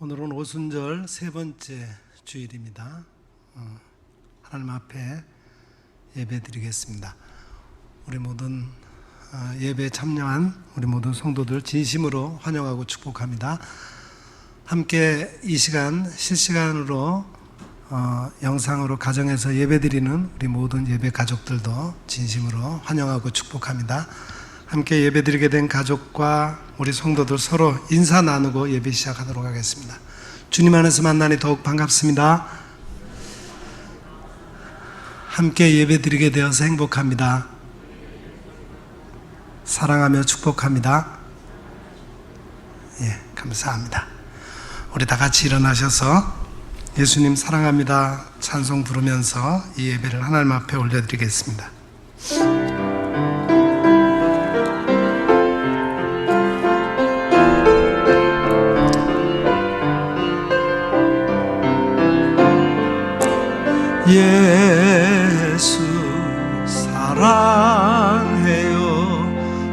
오늘은 오순절 세 번째 주일입니다. 하나님 앞에 예배 드리겠습니다. 우리 모든 예배에 참여한 우리 모든 성도들 진심으로 환영하고 축복합니다. 함께 이 시간 실시간으로 영상으로 가정에서 예배 드리는 우리 모든 예배 가족들도 진심으로 환영하고 축복합니다. 함께 예배 드리게 된 가족과 우리 성도들 서로 인사 나누고 예배 시작하도록 하겠습니다. 주님 안에서 만나니 더욱 반갑습니다. 함께 예배 드리게 되어서 행복합니다. 사랑하며 축복합니다. 감사합니다. 우리 다 같이 일어나셔서 예수님 사랑합니다 찬송 부르면서 이 예배를 하나님 앞에 올려드리겠습니다. 예수 사랑해요.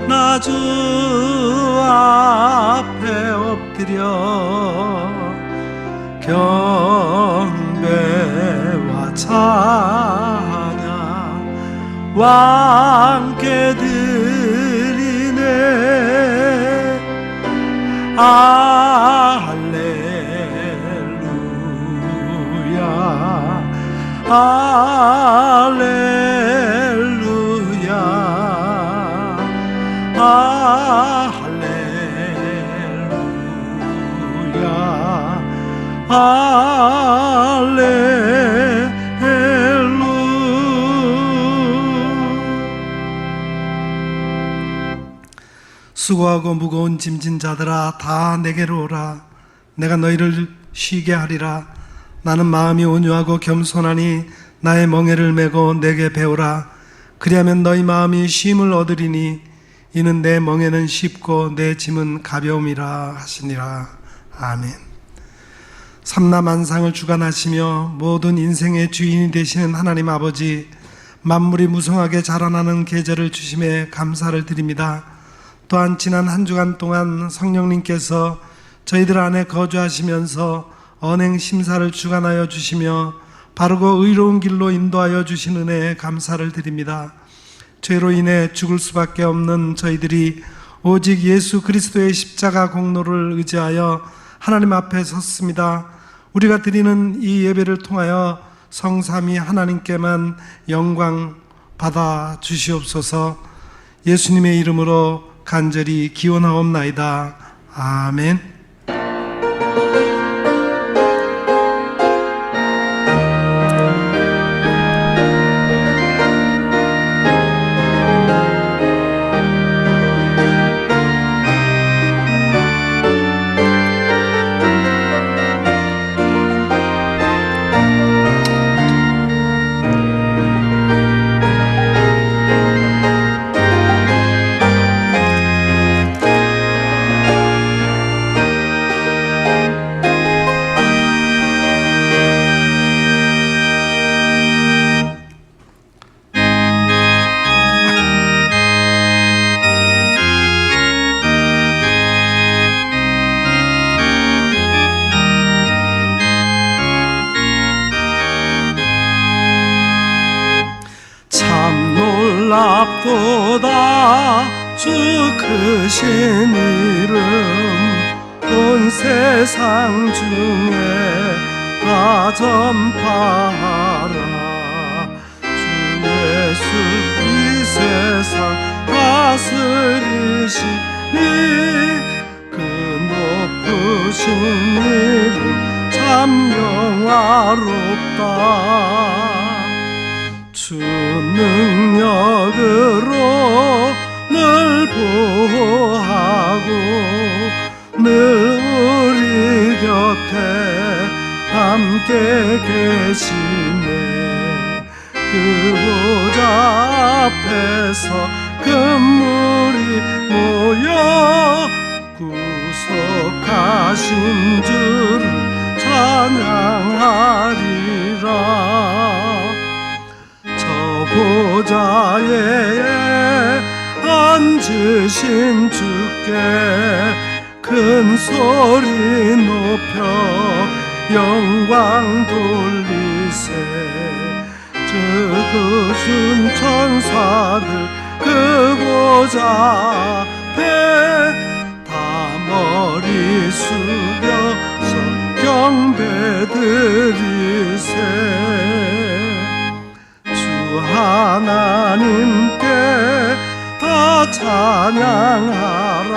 나 주 앞에 엎드려 경배와 찬양 와 함께 드리네. 할렐루야 할렐루야 할렐루야 수고하고 무거운 짐진 자들아 다 내게로 오라. 내가 너희를 쉬게 하리라. 나는 마음이 온유하고 겸손하니 나의 멍에를 메고 내게 배우라. 그리하면 너희 마음이 쉼을 얻으리니 이는 내 멍에는 쉽고 내 짐은 가벼움이라 하시니라. 아멘. 삼라만상을 주관하시며 모든 인생의 주인이 되시는 하나님 아버지, 만물이 무성하게 자라나는 계절을 주심에 감사를 드립니다. 또한 지난 한 주간 동안 성령님께서 저희들 안에 거주하시면서 언행 심사를 주관하여 주시며 바르고 의로운 길로 인도하여 주신 은혜에 감사를 드립니다. 죄로 인해 죽을 수밖에 없는 저희들이 오직 예수 그리스도의 십자가 공로를 의지하여 하나님 앞에 섰습니다. 우리가 드리는 이 예배를 통하여 성삼위 하나님께만 영광 받아 주시옵소서. 예수님의 이름으로 간절히 기원하옵나이다. 아멘. 놀랍도다 주 크신 이름 온 세상 중에 다 전파하라. 주 예수 이 세상 다스리시니 그 높으신 이름 참 영화롭다. 주 능력으로 늘 보호하고 늘 우리 곁에 함께 계시네. 그 보좌 앞에서 금물이 모여 구속하신 주를 찬양하리라. 보좌에 앉으신 주께 큰 소리 높여 영광 돌리세. 적으신 천사들 그보자 앞에 다 머리 숙여서 경배드리세. 주 하나님께 다 찬양하라.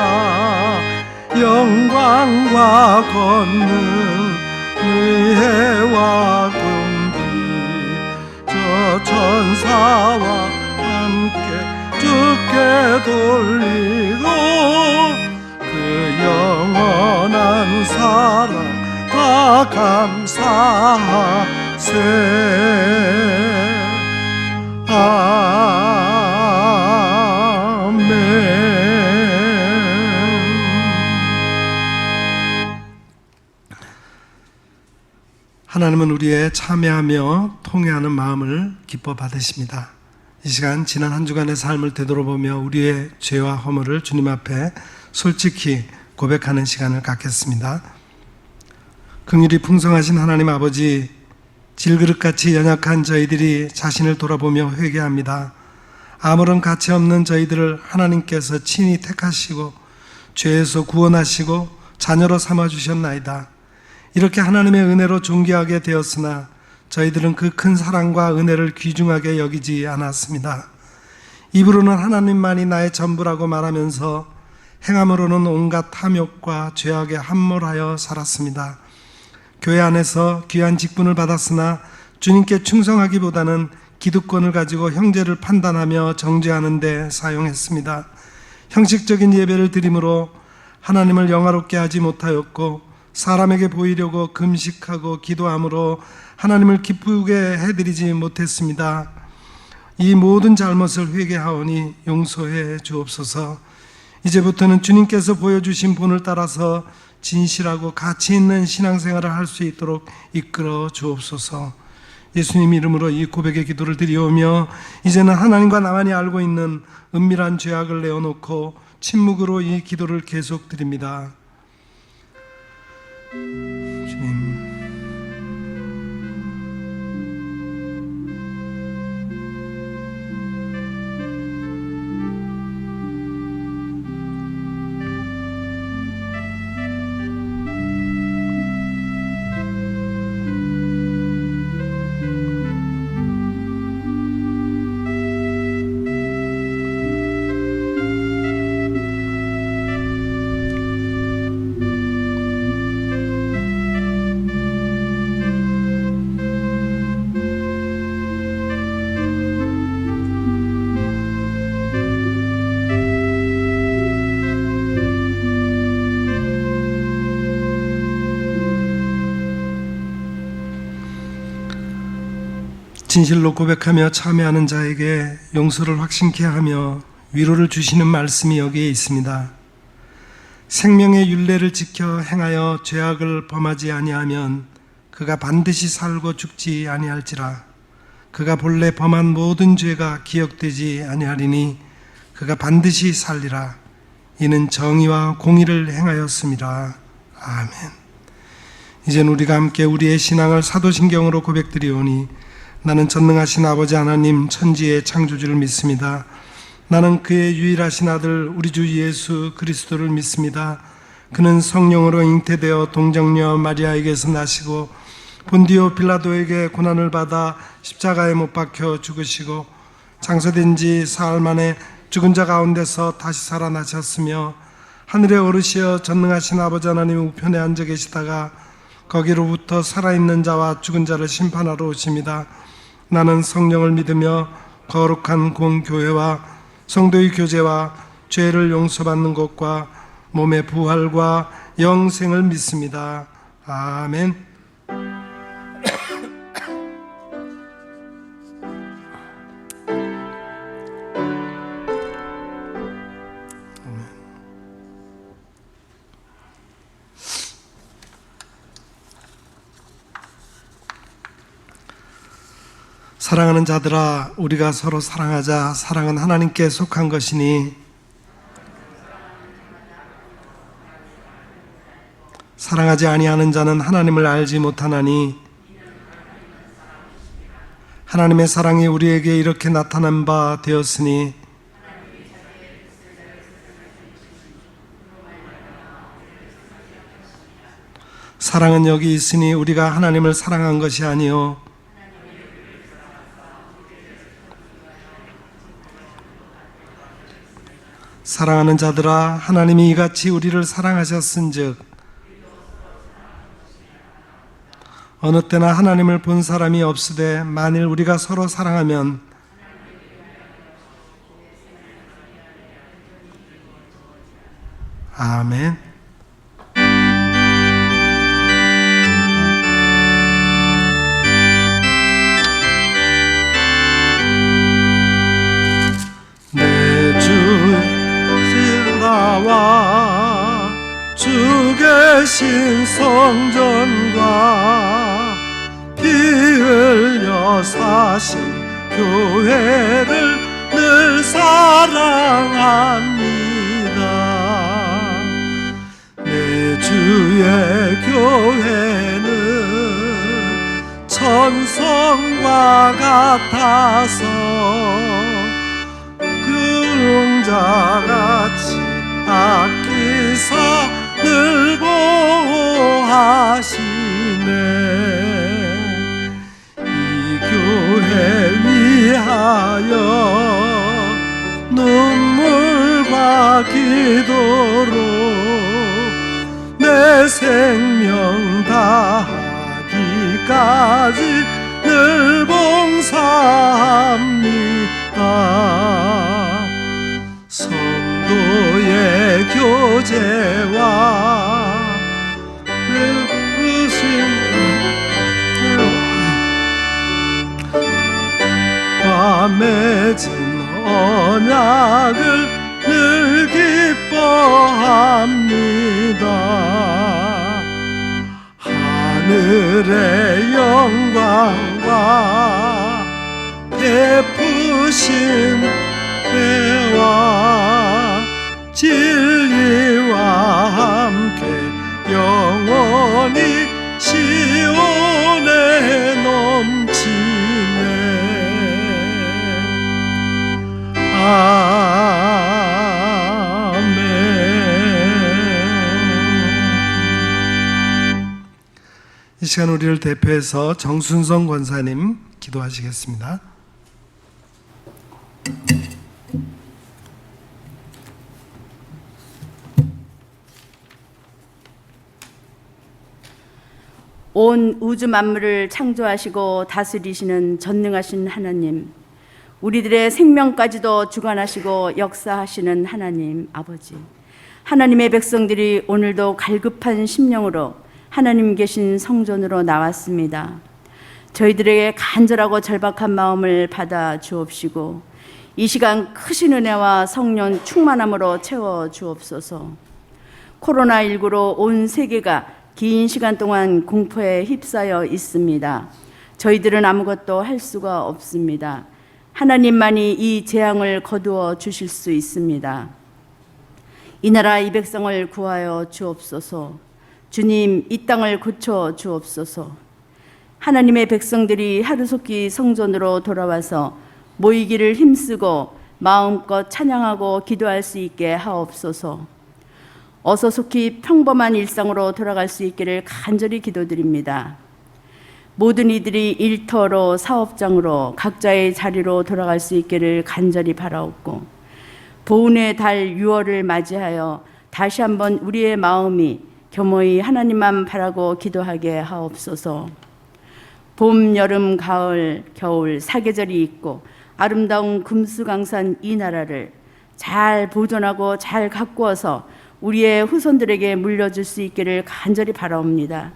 영광과 권능 의회와 긍기 저 천사와 함께 주께 돌리고 그 영원한 사랑 다 감사하세. 하나님은 우리의 참여하며 통회하는 마음을 기뻐 받으십니다. 이 시간 지난 한 주간의 삶을 되돌아보며 우리의 죄와 허물을 주님 앞에 솔직히 고백하는 시간을 갖겠습니다. 긍휼이 풍성하신 하나님 아버지, 질그릇같이 연약한 저희들이 자신을 돌아보며 회개합니다. 아무런 가치 없는 저희들을 하나님께서 친히 택하시고 죄에서 구원하시고 자녀로 삼아주셨나이다. 이렇게 하나님의 은혜로 존귀하게 되었으나 저희들은 그 큰 사랑과 은혜를 귀중하게 여기지 않았습니다. 입으로는 하나님만이 나의 전부라고 말하면서 행함으로는 온갖 탐욕과 죄악에 함몰하여 살았습니다. 교회 안에서 귀한 직분을 받았으나 주님께 충성하기보다는 기득권을 가지고 형제를 판단하며 정죄하는 데 사용했습니다. 형식적인 예배를 드림으로 하나님을 영화롭게 하지 못하였고 사람에게 보이려고 금식하고 기도함으로 하나님을 기쁘게 해드리지 못했습니다. 이 모든 잘못을 회개하오니 용서해 주옵소서. 이제부터는 주님께서 보여주신 본을 따라서 진실하고 가치 있는 신앙생활을 할 수 있도록 이끌어 주옵소서. 예수님 이름으로 이 고백의 기도를 드리오며 이제는 하나님과 나만이 알고 있는 은밀한 죄악을 내어놓고 침묵으로 이 기도를 계속 드립니다. 주님, 진실로 고백하며 참여하는 자에게 용서를 확신케 하며 위로를 주시는 말씀이 여기에 있습니다. 생명의 율례를 지켜 행하여 죄악을 범하지 아니하면 그가 반드시 살고 죽지 아니할지라. 그가 본래 범한 모든 죄가 기억되지 아니하리니 그가 반드시 살리라. 이는 정의와 공의를 행하였습니다. 아멘. 이젠 우리가 함께 우리의 신앙을 사도신경으로 고백드리오니 나는 전능하신 아버지 하나님 천지의 창조주를 믿습니다. 나는 그의 유일하신 아들 우리 주 예수 그리스도를 믿습니다. 그는 성령으로 잉태되어 동정녀 마리아에게서 나시고 본디오 빌라도에게 고난을 받아 십자가에 못 박혀 죽으시고 장사된 지 사흘 만에 죽은 자 가운데서 다시 살아나셨으며 하늘에 오르시어 전능하신 아버지 하나님 우편에 앉아 계시다가 거기로부터 살아있는 자와 죽은 자를 심판하러 오십니다. 나는 성령을 믿으며 거룩한 공교회와 성도의 교제와 죄를 용서받는 것과 몸의 부활과 영생을 믿습니다. 아멘. 사랑하는 자들아, 우리가 서로 사랑하자. 사랑은 하나님께 속한 것이니 사랑하지 아니하는 자는 하나님을 알지 못하나니 하나님의 사랑이 우리에게 이렇게 나타난 바 되었으니 사랑은 여기 있으니 우리가 하나님을 사랑한 것이 아니요 사랑하는 자들아 하나님이 이같이 우리를 사랑하셨은즉 어느 때나 하나님을 본 사람이 없으되 만일 우리가 서로 사랑하면 아멘. 내 주 나와 주 계신 성전과 피 흘려 사신 교회를 늘 사랑합니다. 내 주의 교회는 천성과 같아서 그림자같이 아끼사 늘 보호하시네. 이 교회 위하여 눈물과 기도로 내 생명 다하기까지 늘 봉사합니다. 성도의 교제와 맺은 언약을 늘 기뻐합니다. 하늘의 영광과 베푸신 배와 진리와 함께 영원히 시온에 넘치네. 아멘. 이 시간 우리를 대표해서 정순성 권사님 기도하시겠습니다. 온 우주 만물을 창조하시고 다스리시는 전능하신 하나님, 우리들의 생명까지도 주관하시고 역사하시는 하나님 아버지, 하나님의 백성들이 오늘도 갈급한 심령으로 하나님 계신 성전으로 나왔습니다. 저희들에게 간절하고 절박한 마음을 받아 주옵시고 이 시간 크신 은혜와 성령 충만함으로 채워 주옵소서. 코로나19로 온 세계가 긴 시간 동안 공포에 휩싸여 있습니다. 저희들은 아무것도 할 수가 없습니다. 하나님만이 이 재앙을 거두어 주실 수 있습니다. 이 나라 이 백성을 구하여 주옵소서. 주님, 이 땅을 고쳐 주옵소서. 하나님의 백성들이 하루속히 성전으로 돌아와서 모이기를 힘쓰고 마음껏 찬양하고 기도할 수 있게 하옵소서. 어서 속히 평범한 일상으로 돌아갈 수 있기를 간절히 기도드립니다. 모든 이들이 일터로 사업장으로 각자의 자리로 돌아갈 수 있기를 간절히 바라옵고, 보은의 달 6월을 맞이하여 다시 한번 우리의 마음이 겸허히 하나님만 바라고 기도하게 하옵소서. 봄, 여름, 가을, 겨울 사계절이 있고 아름다운 금수강산 이 나라를 잘 보존하고 잘 가꾸어서 우리의 후손들에게 물려줄 수 있기를 간절히 바라옵니다.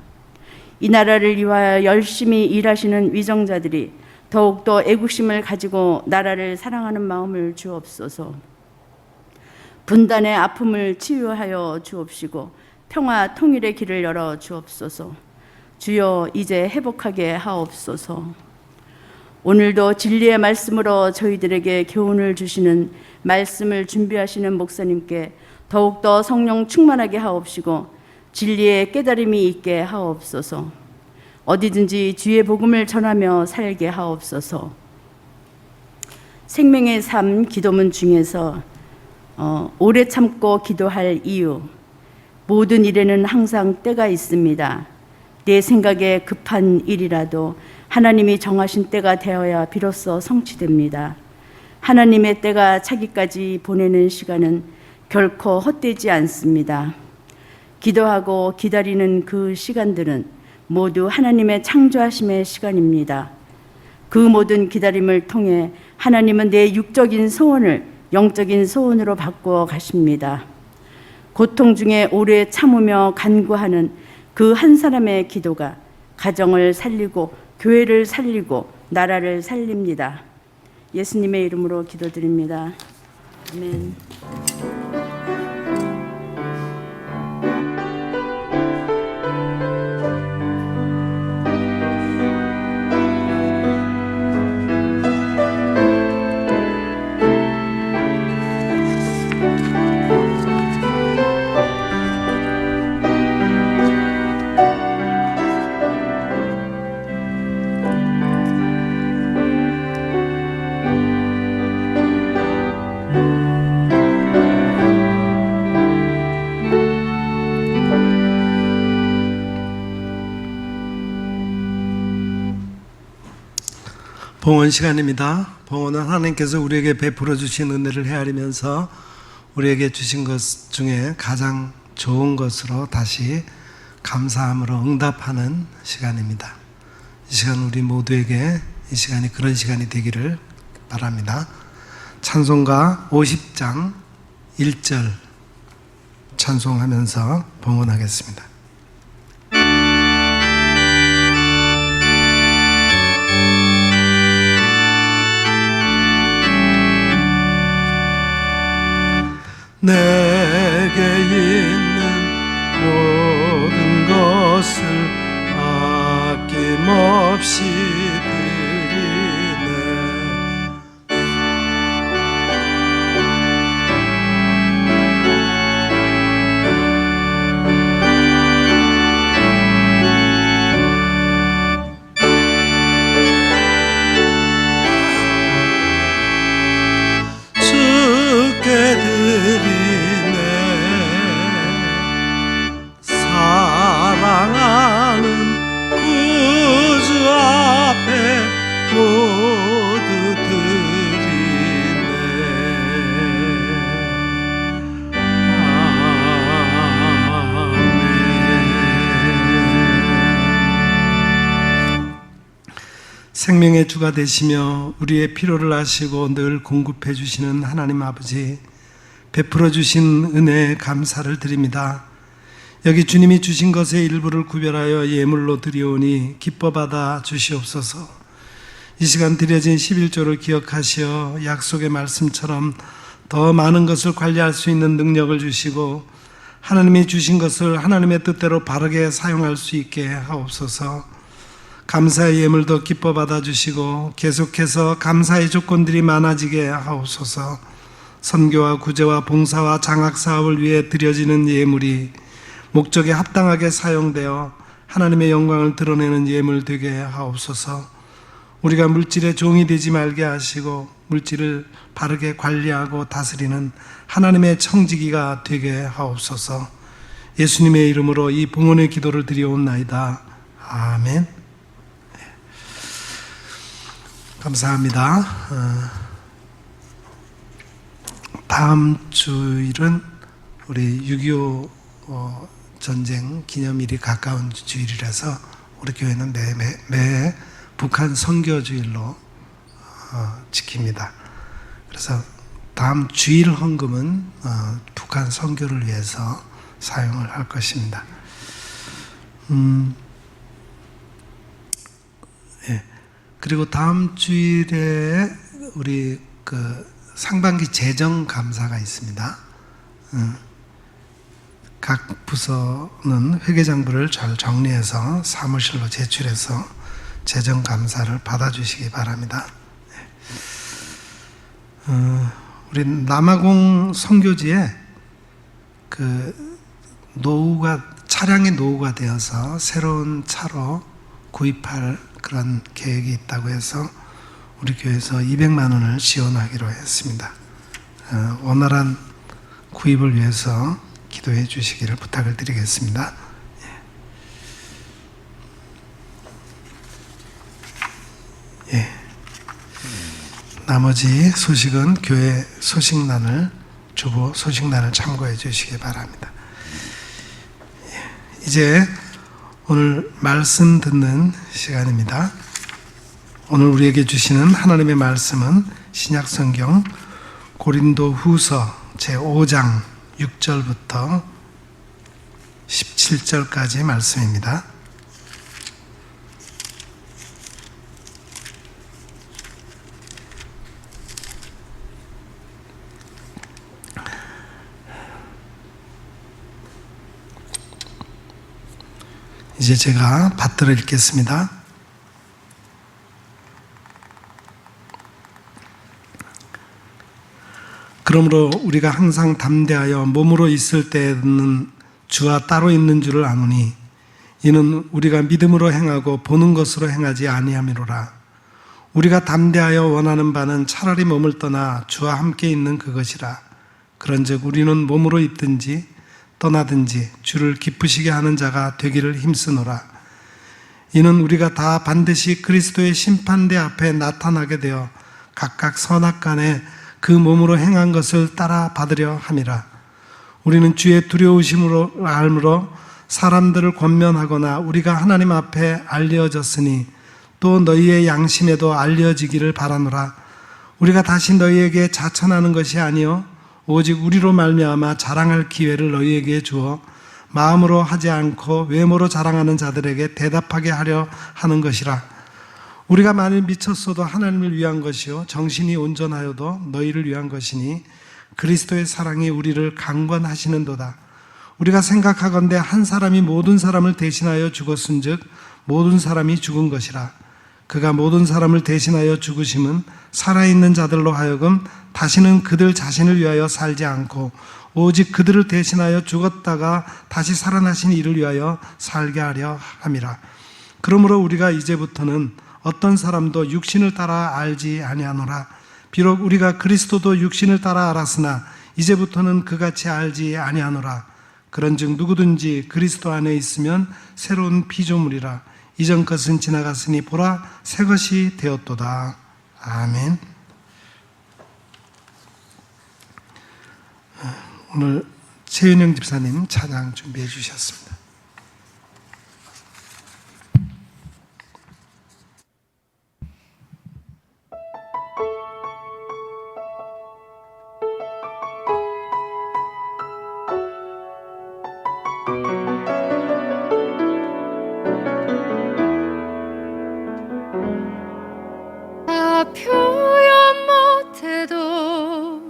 이 나라를 위하여 열심히 일하시는 위정자들이 더욱더 애국심을 가지고 나라를 사랑하는 마음을 주옵소서. 분단의 아픔을 치유하여 주옵시고 평화 통일의 길을 열어 주옵소서. 주여, 이제 회복하게 하옵소서. 오늘도 진리의 말씀으로 저희들에게 교훈을 주시는 말씀을 준비하시는 목사님께 더욱더 성령 충만하게 하옵시고 진리의 깨달음이 있게 하옵소서. 어디든지 주의 복음을 전하며 살게 하옵소서. 생명의 삶 기도문 중에서 오래 참고 기도할 이유. 모든 일에는 항상 때가 있습니다. 내 생각에 급한 일이라도 하나님이 정하신 때가 되어야 비로소 성취됩니다. 하나님의 때가 차기까지 보내는 시간은 결코 헛되지 않습니다. 기도하고 기다리는 그 시간들은 모두 하나님의 창조하심의 시간입니다. 그 모든 기다림을 통해 하나님은 내 육적인 소원을 영적인 소원으로 바꾸어 가십니다. 고통 중에 오래 참으며 간구하는 그 한 사람의 기도가 가정을 살리고 교회를 살리고 나라를 살립니다. 예수님의 이름으로 기도드립니다. 아멘. 봉헌 시간입니다. 봉헌은 하나님께서 우리에게 베풀어 주신 은혜를 헤아리면서 우리에게 주신 것 중에 가장 좋은 것으로 다시 감사함으로 응답하는 시간입니다. 이 시간 우리 모두에게 이 시간이 그런 시간이 되기를 바랍니다. 찬송가 50장 1절 찬송하면서 봉헌하겠습니다. 내게 있는 모든 것을 아낌없이 드리네. 주께 드리네. 사랑하는 구주 앞에 모두 드리네. 아멘. 생명의 주가 되시며 우리의 필요를 아시고 늘 공급해 주시는 하나님 아버지, 베풀어 주신 은혜에 감사를 드립니다. 여기 주님이 주신 것의 일부를 구별하여 예물로 드리오니 기뻐 받아 주시옵소서. 이 시간 드려진 11조를 기억하시어 약속의 말씀처럼 더 많은 것을 관리할 수 있는 능력을 주시고 하나님이 주신 것을 하나님의 뜻대로 바르게 사용할 수 있게 하옵소서. 감사의 예물도 기뻐 받아주시고 계속해서 감사의 조건들이 많아지게 하옵소서. 선교와 구제와 봉사와 장학사업을 위해 드려지는 예물이 목적에 합당하게 사용되어 하나님의 영광을 드러내는 예물 되게 하옵소서. 우리가 물질의 종이 되지 말게 하시고 물질을 바르게 관리하고 다스리는 하나님의 청지기가 되게 하옵소서. 예수님의 이름으로 이 봉헌의 기도를 드리옵나이다. 아멘. 감사합니다. 다음 주일은 우리 6.25 전쟁 기념일이 가까운 주일이라서 우리 교회는 매 북한 선교주일로 지킵니다. 그래서 다음 주일 헌금은 북한 선교를 위해서 사용을 할 것입니다. 예. 그리고 다음 주일에 우리 상반기 재정 감사가 있습니다. 각 부서는 회계장부를 잘 정리해서 사무실로 제출해서 재정 감사를 받아주시기 바랍니다. 우리 남아공 선교지에 노후가 차량의 노후가 되어서 새로운 차로 구입할 그런 계획이 있다고 해서 우리 교회에서 200만 원을 지원하기로 했습니다. 원활한 구입을 위해서 기도해 주시기를 부탁을 드리겠습니다. 예. 나머지 소식은 교회 소식란을 주보 소식란을 참고해 주시기 바랍니다. 예. 이제 오늘 말씀 듣는 시간입니다. 오늘 우리에게 주시는 하나님의 말씀은 신약성경 고린도후서 제5장 6절부터 17절까지 말씀입니다. 이제 제가 받들어 읽겠습니다. 그러므로 우리가 항상 담대하여 몸으로 있을 때에는 주와 따로 있는 줄을 아노니 이는 우리가 믿음으로 행하고 보는 것으로 행하지 아니함이로라. 우리가 담대하여 원하는 바는 차라리 몸을 떠나 주와 함께 있는 그것이라. 그런즉 우리는 몸으로 있든지 떠나든지 주를 기쁘시게 하는 자가 되기를 힘쓰노라. 이는 우리가 다 반드시 그리스도의 심판대 앞에 나타나게 되어 각각 선악간에 그 몸으로 행한 것을 따라 받으려 함이라. 우리는 주의 두려우심으로 알므로 사람들을 권면하거나 우리가 하나님 앞에 알려졌으니 또 너희의 양심에도 알려지기를 바라노라. 우리가 다시 너희에게 자천하는 것이 아니요 오직 우리로 말미암아 자랑할 기회를 너희에게 주어 마음으로 하지 않고 외모로 자랑하는 자들에게 대답하게 하려 하는 것이라. 우리가 만일 미쳤어도 하나님을 위한 것이요 정신이 온전하여도 너희를 위한 것이니 그리스도의 사랑이 우리를 강권하시는도다. 우리가 생각하건대 한 사람이 모든 사람을 대신하여 죽었은즉 모든 사람이 죽은 것이라. 그가 모든 사람을 대신하여 죽으심은 살아있는 자들로 하여금 다시는 그들 자신을 위하여 살지 않고 오직 그들을 대신하여 죽었다가 다시 살아나신 이를 위하여 살게 하려 함이라. 그러므로 우리가 이제부터는 어떤 사람도 육신을 따라 알지 아니하노라. 비록 우리가 그리스도도 육신을 따라 알았으나 이제부터는 그같이 알지 아니하노라. 그런즉 누구든지 그리스도 안에 있으면 새로운 피조물이라. 이전 것은 지나갔으니 보라 새 것이 되었도다. 아멘. 오늘 최윤영 집사님 찬양 준비해 주셨습니다. 나 표현 못해도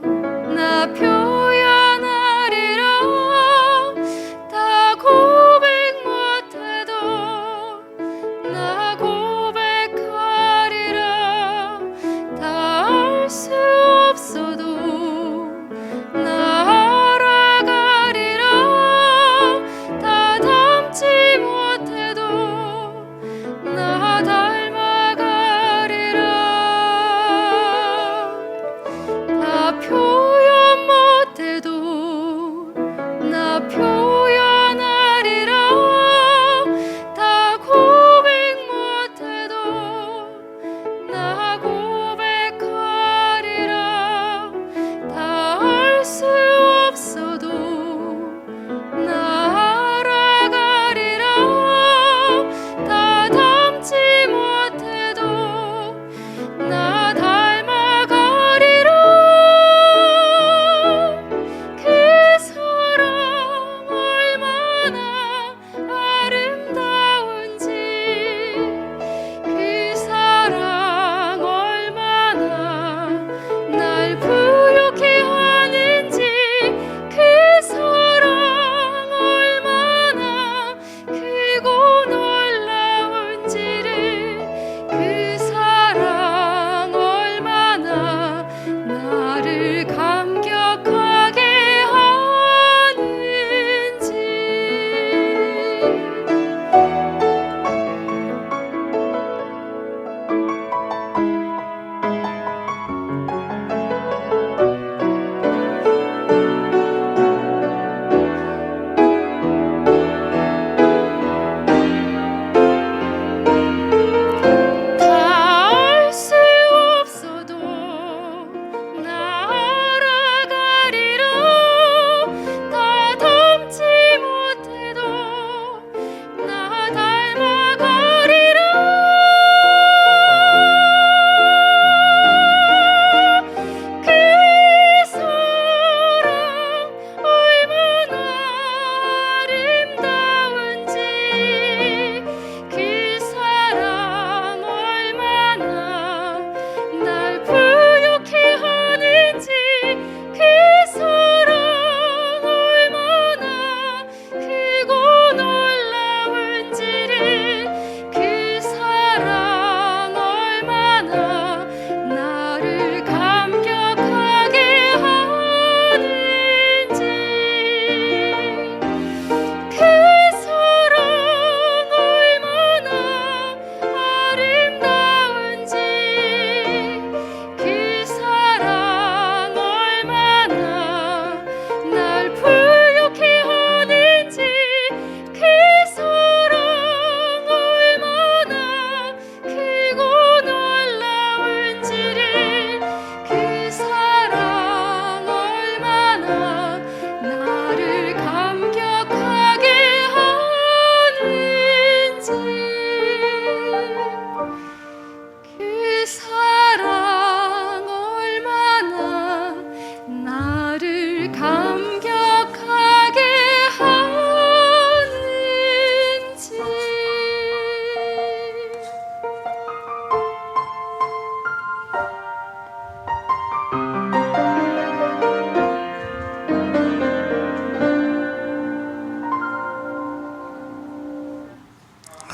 나 표현하리라. 다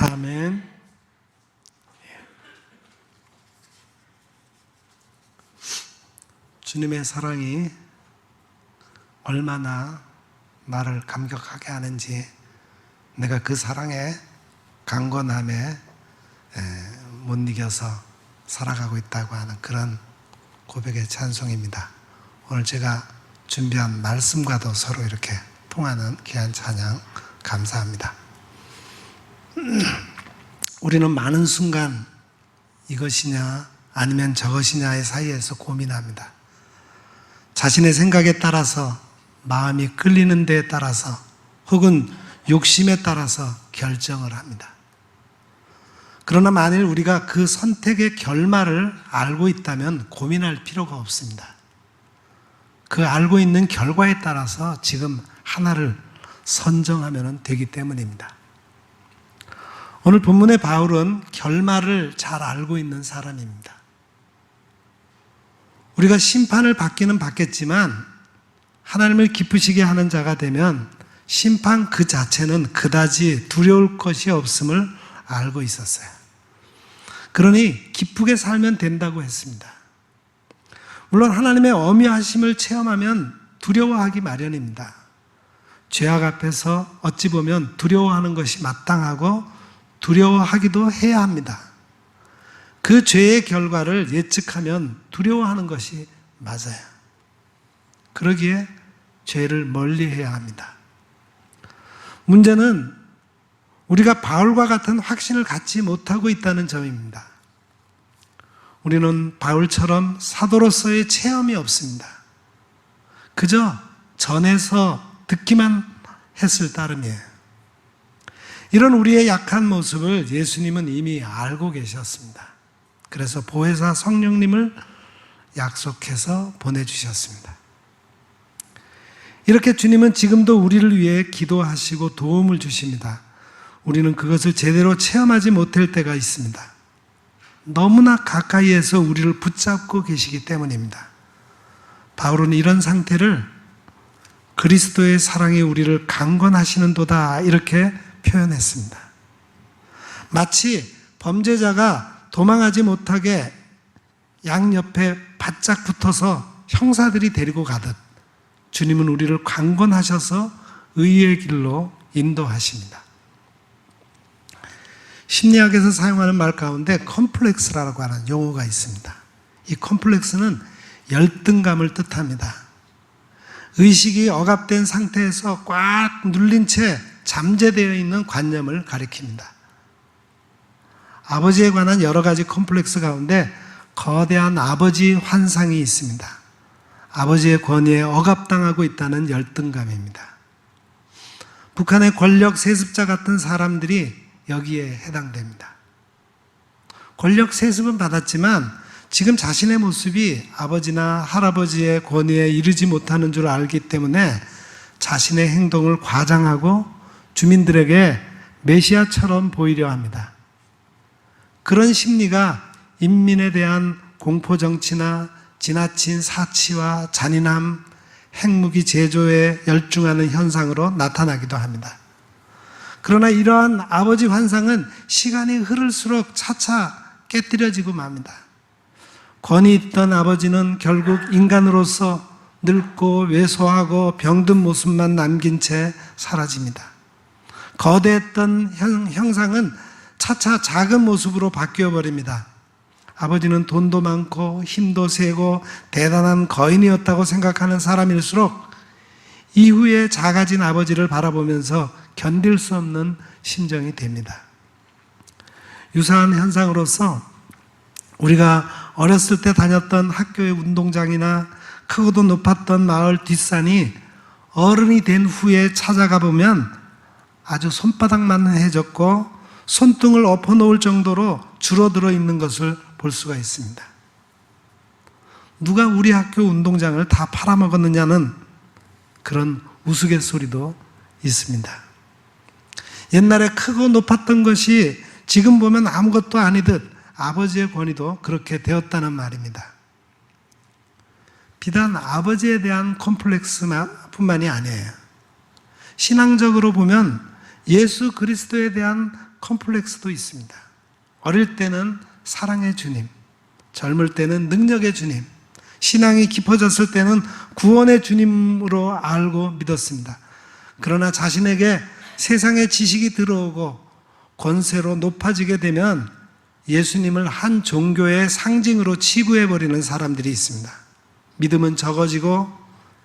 아멘. 주님의 사랑이 얼마나 나를 감격하게 하는지, 내가 그 사랑에 강건함에 못 이겨서 살아가고 있다고 하는 그런 고백의 찬송입니다. 오늘 제가 준비한 말씀과도 서로 이렇게 통하는 귀한 찬양 감사합니다. 우리는 많은 순간 이것이냐 아니면 저것이냐의 사이에서 고민합니다. 자신의 생각에 따라서, 마음이 끌리는 데에 따라서, 혹은 욕심에 따라서 결정을 합니다. 그러나 만일 우리가 그 선택의 결말을 알고 있다면 고민할 필요가 없습니다. 그 알고 있는 결과에 따라서 지금 하나를 선정하면 되기 때문입니다. 오늘 본문의 바울은 결말을 잘 알고 있는 사람입니다. 우리가 심판을 받기는 받겠지만 하나님을 기쁘시게 하는 자가 되면 심판 그 자체는 그다지 두려울 것이 없음을 알고 있었어요. 그러니 기쁘게 살면 된다고 했습니다. 물론 하나님의 어미하심을 체험하면 두려워하기 마련입니다. 죄악 앞에서 어찌 보면 두려워하는 것이 마땅하고 두려워하기도 해야 합니다. 그 죄의 결과를 예측하면 두려워하는 것이 맞아요. 그러기에 죄를 멀리해야 합니다. 문제는 우리가 바울과 같은 확신을 갖지 못하고 있다는 점입니다. 우리는 바울처럼 사도로서의 체험이 없습니다. 그저 전해서 듣기만 했을 따름이에요. 이런 우리의 약한 모습을 예수님은 이미 알고 계셨습니다. 그래서 보혜사 성령님을 약속해서 보내주셨습니다. 이렇게 주님은 지금도 우리를 위해 기도하시고 도움을 주십니다. 우리는 그것을 제대로 체험하지 못할 때가 있습니다. 너무나 가까이에서 우리를 붙잡고 계시기 때문입니다. 바울은 이런 상태를 그리스도의 사랑이 우리를 강건하시는도다 이렇게 표현했습니다. 마치 범죄자가 도망하지 못하게 양옆에 바짝 붙어서 형사들이 데리고 가듯 주님은 우리를 강건하셔서 의의 길로 인도하십니다. 심리학에서 사용하는 말 가운데 컴플렉스라고 하는 용어가 있습니다. 이 컴플렉스는 열등감을 뜻합니다. 의식이 억압된 상태에서 꽉 눌린 채 잠재되어 있는 관념을 가리킵니다. 아버지에 관한 여러 가지 컴플렉스 가운데 거대한 아버지 환상이 있습니다. 아버지의 권위에 억압당하고 있다는 열등감입니다. 북한의 권력 세습자 같은 사람들이 여기에 해당됩니다. 권력 세습은 받았지만 지금 자신의 모습이 아버지나 할아버지의 권위에 이르지 못하는 줄 알기 때문에 자신의 행동을 과장하고 주민들에게 메시아처럼 보이려 합니다. 그런 심리가 인민에 대한 공포정치나 지나친 사치와 잔인함, 핵무기 제조에 열중하는 현상으로 나타나기도 합니다. 그러나 이러한 아버지 환상은 시간이 흐를수록 차차 깨뜨려지고 맙니다. 권위 있던 아버지는 결국 인간으로서 늙고 왜소하고 병든 모습만 남긴 채 사라집니다. 거대했던 형상은 차차 작은 모습으로 바뀌어버립니다. 아버지는 돈도 많고 힘도 세고 대단한 거인이었다고 생각하는 사람일수록 이후에 작아진 아버지를 바라보면서 견딜 수 없는 심정이 됩니다. 유사한 현상으로서 우리가 어렸을 때 다녔던 학교의 운동장이나 크고도 높았던 마을 뒷산이 어른이 된 후에 찾아가 보면 아주 손바닥만 해졌고 손등을 엎어놓을 정도로 줄어들어 있는 것을 볼 수가 있습니다. 누가 우리 학교 운동장을 다 팔아먹었느냐는 그런 우스갯소리도 있습니다. 옛날에 크고 높았던 것이 지금 보면 아무것도 아니듯 아버지의 권위도 그렇게 되었다는 말입니다. 비단 아버지에 대한 콤플렉스뿐만이 아니에요. 신앙적으로 보면 예수 그리스도에 대한 컴플렉스도 있습니다. 어릴 때는 사랑의 주님, 젊을 때는 능력의 주님, 신앙이 깊어졌을 때는 구원의 주님으로 알고 믿었습니다. 그러나 자신에게 세상의 지식이 들어오고 권세로 높아지게 되면 예수님을 한 종교의 상징으로 치부해버리는 사람들이 있습니다. 믿음은 적어지고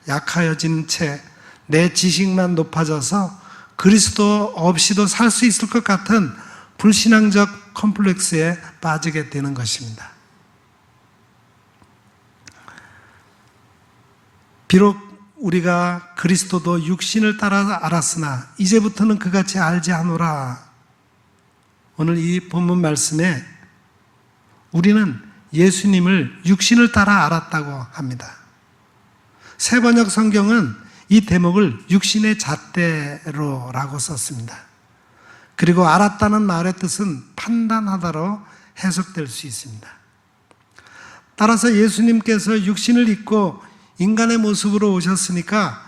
약하여진 채 내 지식만 높아져서 그리스도 없이도 살 수 있을 것 같은 불신앙적 컴플렉스에 빠지게 되는 것입니다. 비록 우리가 그리스도도 육신을 따라 알았으나 이제부터는 그같이 알지 않노라. 오늘 이 본문 말씀에 우리는 예수님을 육신을 따라 알았다고 합니다. 새번역 성경은 이 대목을 육신의 잣대로라고 썼습니다. 그리고 알았다는 말의 뜻은 판단하다로 해석될 수 있습니다. 따라서 예수님께서 육신을 입고 인간의 모습으로 오셨으니까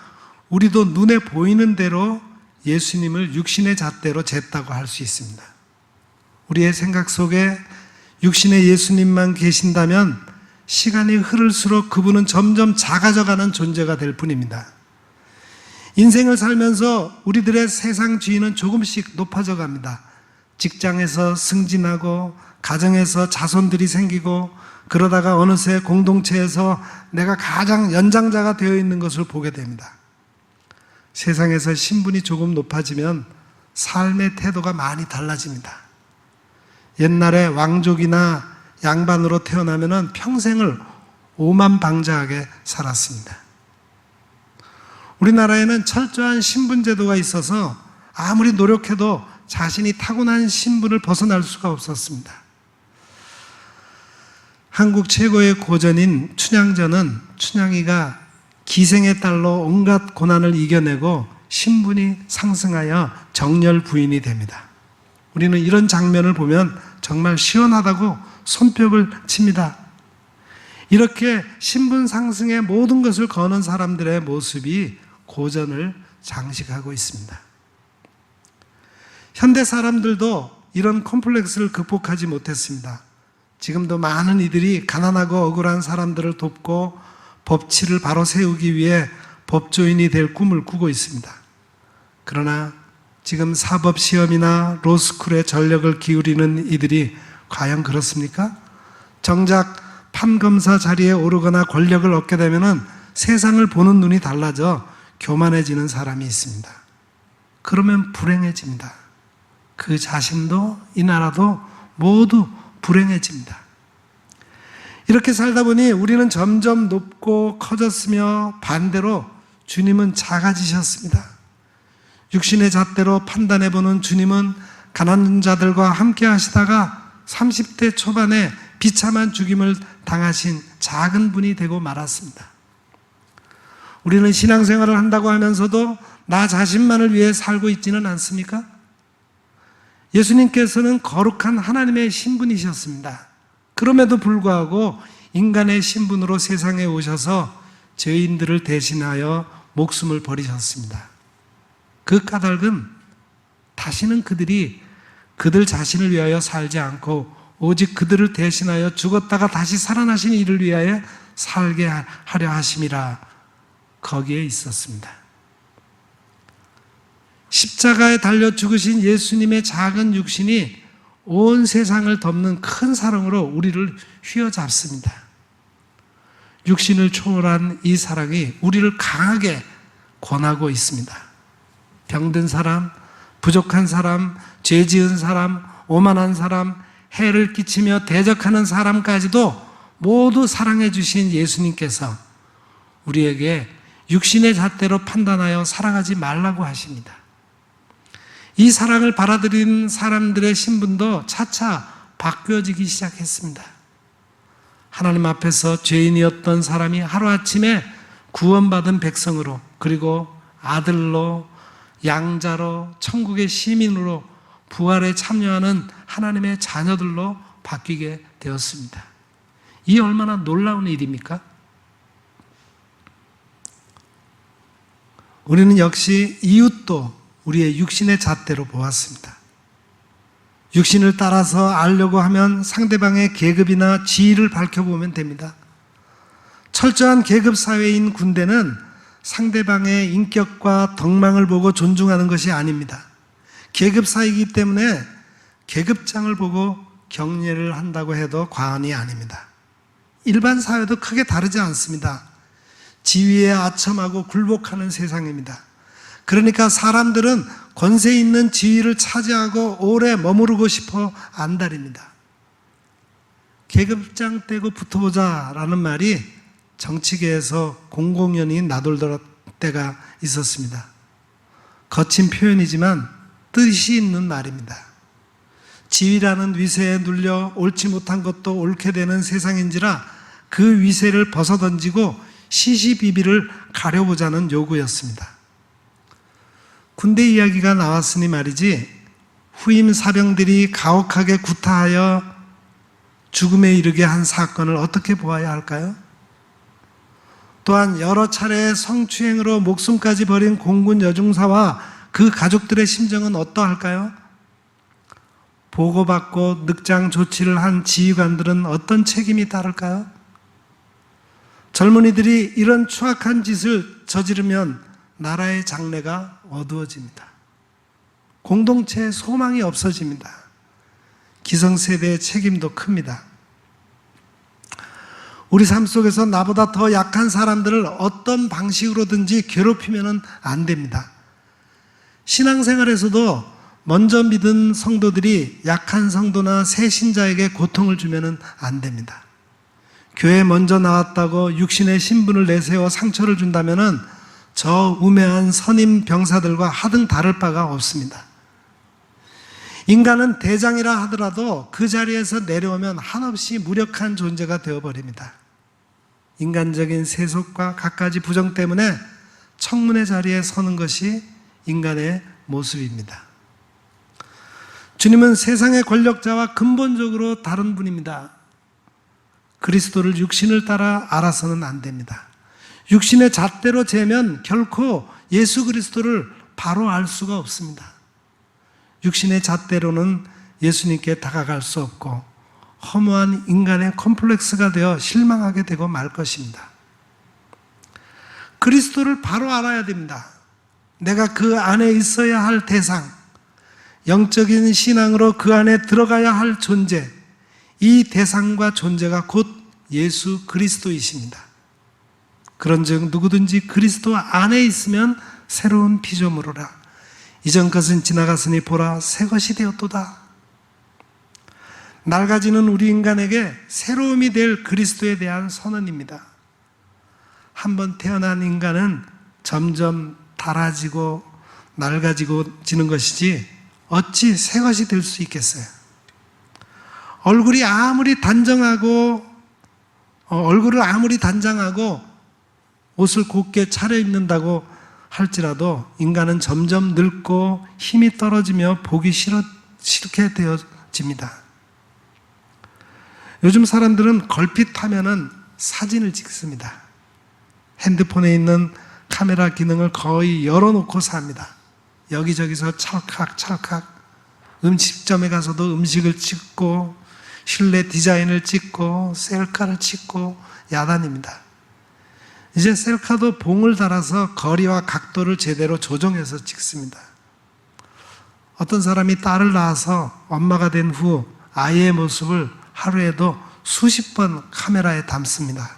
우리도 눈에 보이는 대로 예수님을 육신의 잣대로 쟀다고 할 수 있습니다. 우리의 생각 속에 육신의 예수님만 계신다면 시간이 흐를수록 그분은 점점 작아져가는 존재가 될 뿐입니다. 인생을 살면서 우리들의 세상 주의는 조금씩 높아져 갑니다. 직장에서 승진하고 가정에서 자손들이 생기고 그러다가 어느새 공동체에서 내가 가장 연장자가 되어 있는 것을 보게 됩니다. 세상에서 신분이 조금 높아지면 삶의 태도가 많이 달라집니다. 옛날에 왕족이나 양반으로 태어나면 평생을 오만방자하게 살았습니다. 우리나라에는 철저한 신분제도가 있어서 아무리 노력해도 자신이 타고난 신분을 벗어날 수가 없었습니다. 한국 최고의 고전인 춘향전은 춘향이가 기생의 딸로 온갖 고난을 이겨내고 신분이 상승하여 정열 부인이 됩니다. 우리는 이런 장면을 보면 정말 시원하다고 손뼉을 칩니다. 이렇게 신분 상승의 모든 것을 거는 사람들의 모습이 고전을 장식하고 있습니다. 현대 사람들도 이런 콤플렉스를 극복하지 못했습니다. 지금도 많은 이들이 가난하고 억울한 사람들을 돕고 법치를 바로 세우기 위해 법조인이 될 꿈을 꾸고 있습니다. 그러나 지금 사법시험이나 로스쿨에 전력을 기울이는 이들이 과연 그렇습니까? 정작 판검사 자리에 오르거나 권력을 얻게 되면 세상을 보는 눈이 달라져 교만해지는 사람이 있습니다. 그러면 불행해집니다. 그 자신도 이 나라도 모두 불행해집니다. 이렇게 살다 보니 우리는 점점 높고 커졌으며 반대로 주님은 작아지셨습니다. 육신의 잣대로 판단해보는 주님은 가난한 자들과 함께 하시다가 30대 초반에 비참한 죽임을 당하신 작은 분이 되고 말았습니다. 우리는 신앙생활을 한다고 하면서도 나 자신만을 위해 살고 있지는 않습니까? 예수님께서는 거룩한 하나님의 신분이셨습니다. 그럼에도 불구하고 인간의 신분으로 세상에 오셔서 죄인들을 대신하여 목숨을 버리셨습니다. 그 까닭은 다시는 그들이 그들 자신을 위하여 살지 않고 오직 그들을 대신하여 죽었다가 다시 살아나신 이를 위하여 살게 하려 하심이라 거기에 있었습니다. 십자가에 달려 죽으신 예수님의 작은 육신이 온 세상을 덮는 큰 사랑으로 우리를 휘어잡습니다. 육신을 초월한 이 사랑이 우리를 강하게 권하고 있습니다. 병든 사람, 부족한 사람, 죄 지은 사람, 오만한 사람, 해를 끼치며 대적하는 사람까지도 모두 사랑해 주신 예수님께서 우리에게 육신의 잣대로 판단하여 살아가지 말라고 하십니다. 이 사랑을 받아들인 사람들의 신분도 차차 바뀌어지기 시작했습니다. 하나님 앞에서 죄인이었던 사람이 하루아침에 구원받은 백성으로, 그리고 아들로, 양자로, 천국의 시민으로 부활에 참여하는 하나님의 자녀들로 바뀌게 되었습니다. 이 얼마나 놀라운 일입니까? 우리는 역시 이웃도 우리의 육신의 잣대로 보았습니다. 육신을 따라서 알려고 하면 상대방의 계급이나 지위를 밝혀보면 됩니다. 철저한 계급 사회인 군대는 상대방의 인격과 덕망을 보고 존중하는 것이 아닙니다. 계급 사회이기 때문에 계급장을 보고 경례를 한다고 해도 과언이 아닙니다. 일반 사회도 크게 다르지 않습니다. 지위에 아첨하고 굴복하는 세상입니다. 그러니까 사람들은 권세 있는 지위를 차지하고 오래 머무르고 싶어 안달입니다. 계급장 떼고 붙어보자라는 말이 정치계에서 공공연히 나돌던 때가 있었습니다. 거친 표현이지만 뜻이 있는 말입니다. 지위라는 위세에 눌려 옳지 못한 것도 옳게 되는 세상인지라 그 위세를 벗어던지고 시시비비를 가려보자는 요구였습니다. 군대 이야기가 나왔으니 말이지, 후임 사병들이 가혹하게 구타하여 죽음에 이르게 한 사건을 어떻게 보아야 할까요? 또한 여러 차례 성추행으로 목숨까지 버린 공군 여중사와 그 가족들의 심정은 어떠할까요? 보고받고 늑장 조치를 한 지휘관들은 어떤 책임이 따를까요? 젊은이들이 이런 추악한 짓을 저지르면 나라의 장래가 어두워집니다. 공동체의 소망이 없어집니다. 기성세대의 책임도 큽니다. 우리 삶 속에서 나보다 더 약한 사람들을 어떤 방식으로든지 괴롭히면 안 됩니다. 신앙생활에서도 먼저 믿은 성도들이 약한 성도나 새 신자에게 고통을 주면 안 됩니다. 교회 먼저 나왔다고 육신의 신분을 내세워 상처를 준다면 저 우매한 선임 병사들과 하등 다를 바가 없습니다. 인간은 대장이라 하더라도 그 자리에서 내려오면 한없이 무력한 존재가 되어버립니다. 인간적인 세속과 갖가지 부정 때문에 청문회 자리에 서는 것이 인간의 모습입니다. 주님은 세상의 권력자와 근본적으로 다른 분입니다. 그리스도를 육신을 따라 알아서는 안 됩니다. 육신의 잣대로 재면 결코 예수 그리스도를 바로 알 수가 없습니다. 육신의 잣대로는 예수님께 다가갈 수 없고 허무한 인간의 컴플렉스가 되어 실망하게 되고 말 것입니다. 그리스도를 바로 알아야 됩니다. 내가 그 안에 있어야 할 대상, 영적인 신앙으로 그 안에 들어가야 할 존재, 이 대상과 존재가 곧 예수 그리스도이십니다. 그런즉 누구든지 그리스도 안에 있으면 새로운 피조물이라. 이전 것은 지나갔으니 보라 새 것이 되었도다. 낡아지는 우리 인간에게 새로움이 될 그리스도에 대한 선언입니다. 한번 태어난 인간은 점점 닳아지고 낡아지는 것이지 어찌 새 것이 될 수 있겠어요? 얼굴을 아무리 단장하고 옷을 곱게 차려입는다고 할지라도 인간은 점점 늙고 힘이 떨어지며 보기 싫게 되어집니다. 요즘 사람들은 걸핏하면은 사진을 찍습니다. 핸드폰에 있는 카메라 기능을 거의 열어놓고 삽니다. 여기저기서 찰칵찰칵 음식점에 가서도 음식을 찍고 실내 디자인을 찍고 셀카를 찍고 야단입니다. 이제 셀카도 봉을 달아서 거리와 각도를 제대로 조정해서 찍습니다. 어떤 사람이 딸을 낳아서 엄마가 된 후 아이의 모습을 하루에도 수십 번 카메라에 담습니다.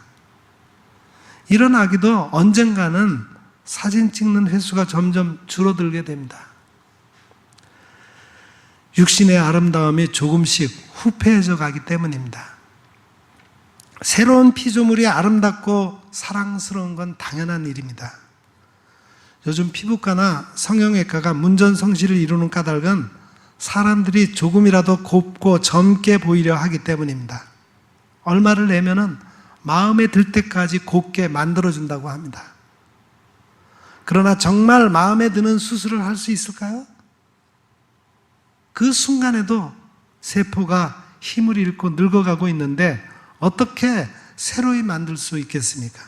이런 아기도 언젠가는 사진 찍는 횟수가 점점 줄어들게 됩니다. 육신의 아름다움이 조금씩 후패해져 가기 때문입니다. 새로운 피조물이 아름답고 사랑스러운 건 당연한 일입니다. 요즘 피부과나 성형외과가 문전성시를 이루는 까닭은 사람들이 조금이라도 곱고 젊게 보이려 하기 때문입니다. 얼마를 내면은 마음에 들 때까지 곱게 만들어준다고 합니다. 그러나 정말 마음에 드는 수술을 할 수 있을까요? 그 순간에도 세포가 힘을 잃고 늙어가고 있는데 어떻게 새로이 만들 수 있겠습니까?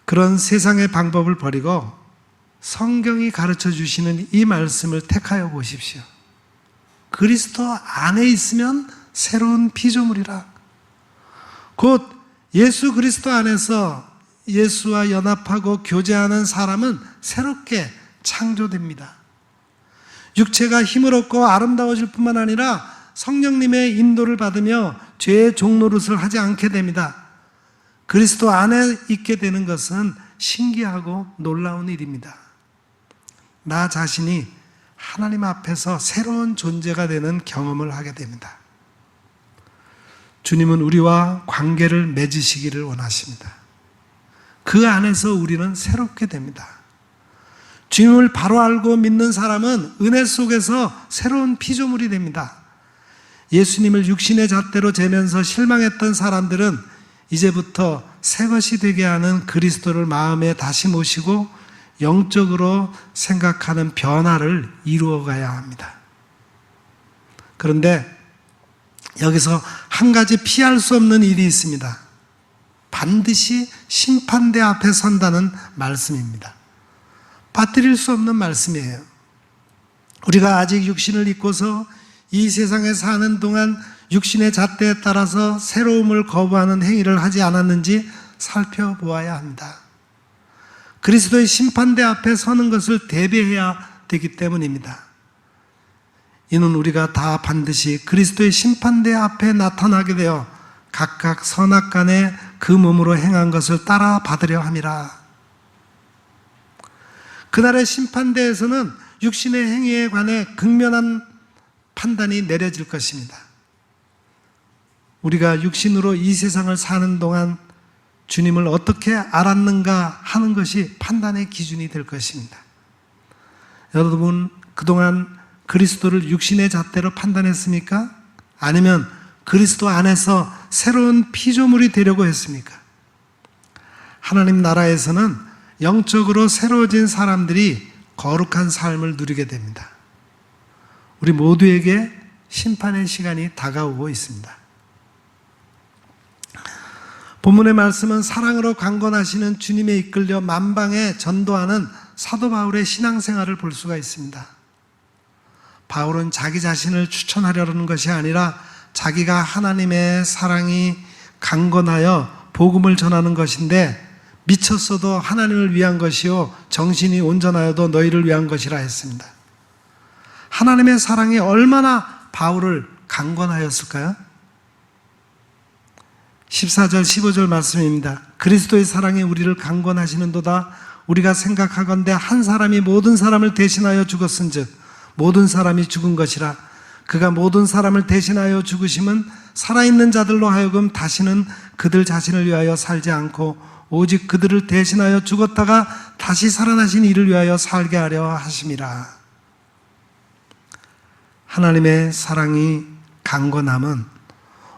그런 세상의 방법을 버리고 성경이 가르쳐 주시는 이 말씀을 택하여 보십시오. 그리스도 안에 있으면 새로운 피조물이라. 곧 예수 그리스도 안에서 예수와 연합하고 교제하는 사람은 새롭게 창조됩니다. 육체가 힘을 얻고 아름다워질 뿐만 아니라 성령님의 인도를 받으며 죄의 종노릇을 하지 않게 됩니다. 그리스도 안에 있게 되는 것은 신기하고 놀라운 일입니다. 나 자신이 하나님 앞에서 새로운 존재가 되는 경험을 하게 됩니다. 주님은 우리와 관계를 맺으시기를 원하십니다. 그 안에서 우리는 새롭게 됩니다. 주님을 바로 알고 믿는 사람은 은혜 속에서 새로운 피조물이 됩니다. 예수님을 육신의 잣대로 재면서 실망했던 사람들은 이제부터 새 것이 되게 하는 그리스도를 마음에 다시 모시고 영적으로 생각하는 변화를 이루어가야 합니다. 그런데 여기서 한 가지 피할 수 없는 일이 있습니다. 반드시 심판대 앞에 선다는 말씀입니다. 빠뜨릴 수 없는 말씀이에요. 우리가 아직 육신을 입고서 이 세상에 사는 동안 육신의 잣대에 따라서 새로움을 거부하는 행위를 하지 않았는지 살펴보아야 합니다. 그리스도의 심판대 앞에 서는 것을 대비해야 되기 때문입니다. 이는 우리가 다 반드시 그리스도의 심판대 앞에 나타나게 되어 각각 선악간에 그 몸으로 행한 것을 따라 받으려 함이라. 그날의 심판대에서는 육신의 행위에 관해 극면한 판단이 내려질 것입니다. 우리가 육신으로 이 세상을 사는 동안 주님을 어떻게 알았는가 하는 것이 판단의 기준이 될 것입니다. 여러분, 그동안 그리스도를 육신의 잣대로 판단했습니까? 아니면 그리스도 안에서 새로운 피조물이 되려고 했습니까? 하나님 나라에서는 영적으로 새로워진 사람들이 거룩한 삶을 누리게 됩니다. 우리 모두에게 심판의 시간이 다가오고 있습니다. 본문의 말씀은 사랑으로 강권하시는 주님에 이끌려 만방에 전도하는 사도 바울의 신앙생활을 볼 수가 있습니다. 바울은 자기 자신을 추천하려는 것이 아니라 자기가 하나님의 사랑이 강건하여 복음을 전하는 것인데 미쳤어도 하나님을 위한 것이요 정신이 온전하여도 너희를 위한 것이라 했습니다. 하나님의 사랑이 얼마나 바울을 강건하였을까요? 14절 15절 말씀입니다. 그리스도의 사랑이 우리를 강건하시는도다. 우리가 생각하건대 한 사람이 모든 사람을 대신하여 죽었은즉 모든 사람이 죽은 것이라. 그가 모든 사람을 대신하여 죽으심은 살아있는 자들로 하여금 다시는 그들 자신을 위하여 살지 않고 오직 그들을 대신하여 죽었다가 다시 살아나신 이를 위하여 살게 하려 하심이라. 하나님의 사랑이 강건함은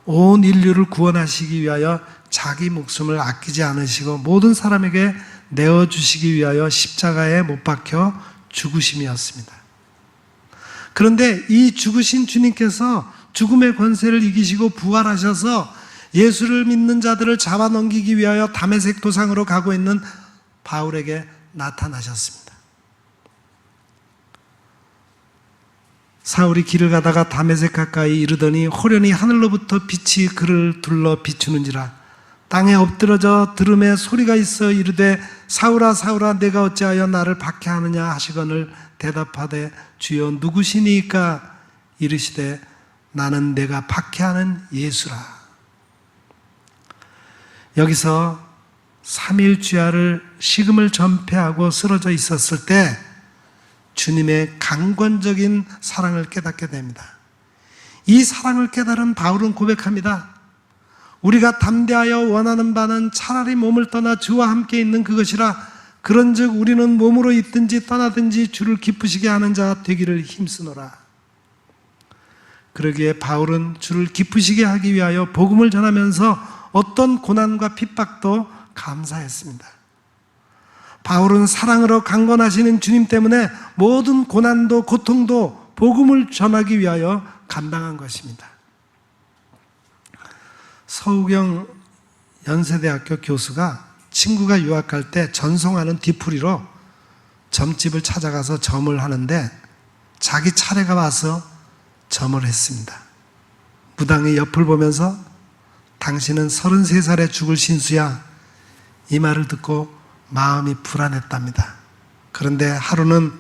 온 인류를 구원하시기 위하여 자기 목숨을 아끼지 않으시고 모든 사람에게 내어주시기 위하여 십자가에 못 박혀 죽으심이었습니다. 그런데 이 죽으신 주님께서 죽음의 권세를 이기시고 부활하셔서 예수를 믿는 자들을 잡아넘기기 위하여 다메섹 도상으로 가고 있는 바울에게 나타나셨습니다. 사울이 길을 가다가 다메섹 가까이 이르더니 호련히 하늘로부터 빛이 그를 둘러 비추는지라. 땅에 엎드러져 들음에 소리가 있어 이르되 사울아 사울아 내가 어찌하여 나를 박해하느냐 하시거늘 대답하되 주여 누구시니까 이르시되 나는 내가 박해하는 예수라. 여기서 3일 주야를 식음을 전폐하고 쓰러져 있었을 때 주님의 강권적인 사랑을 깨닫게 됩니다. 이 사랑을 깨달은 바울은 고백합니다. 우리가 담대하여 원하는 바는 차라리 몸을 떠나 주와 함께 있는 그것이라. 그런즉 우리는 몸으로 있든지 떠나든지 주를 기쁘시게 하는 자 되기를 힘쓰노라. 그러기에 바울은 주를 기쁘시게 하기 위하여 복음을 전하면서 어떤 고난과 핍박도 감사했습니다. 바울은 사랑으로 강건하시는 주님 때문에 모든 고난도 고통도 복음을 전하기 위하여 감당한 것입니다. 서우경 연세대학교 교수가 친구가 유학할 때 전송하는 뒤풀이로 점집을 찾아가서 점을 하는데 자기 차례가 와서 점을 했습니다. 무당이 옆을 보면서 당신은 33살에 죽을 신수야, 이 말을 듣고 마음이 불안했답니다. 그런데 하루는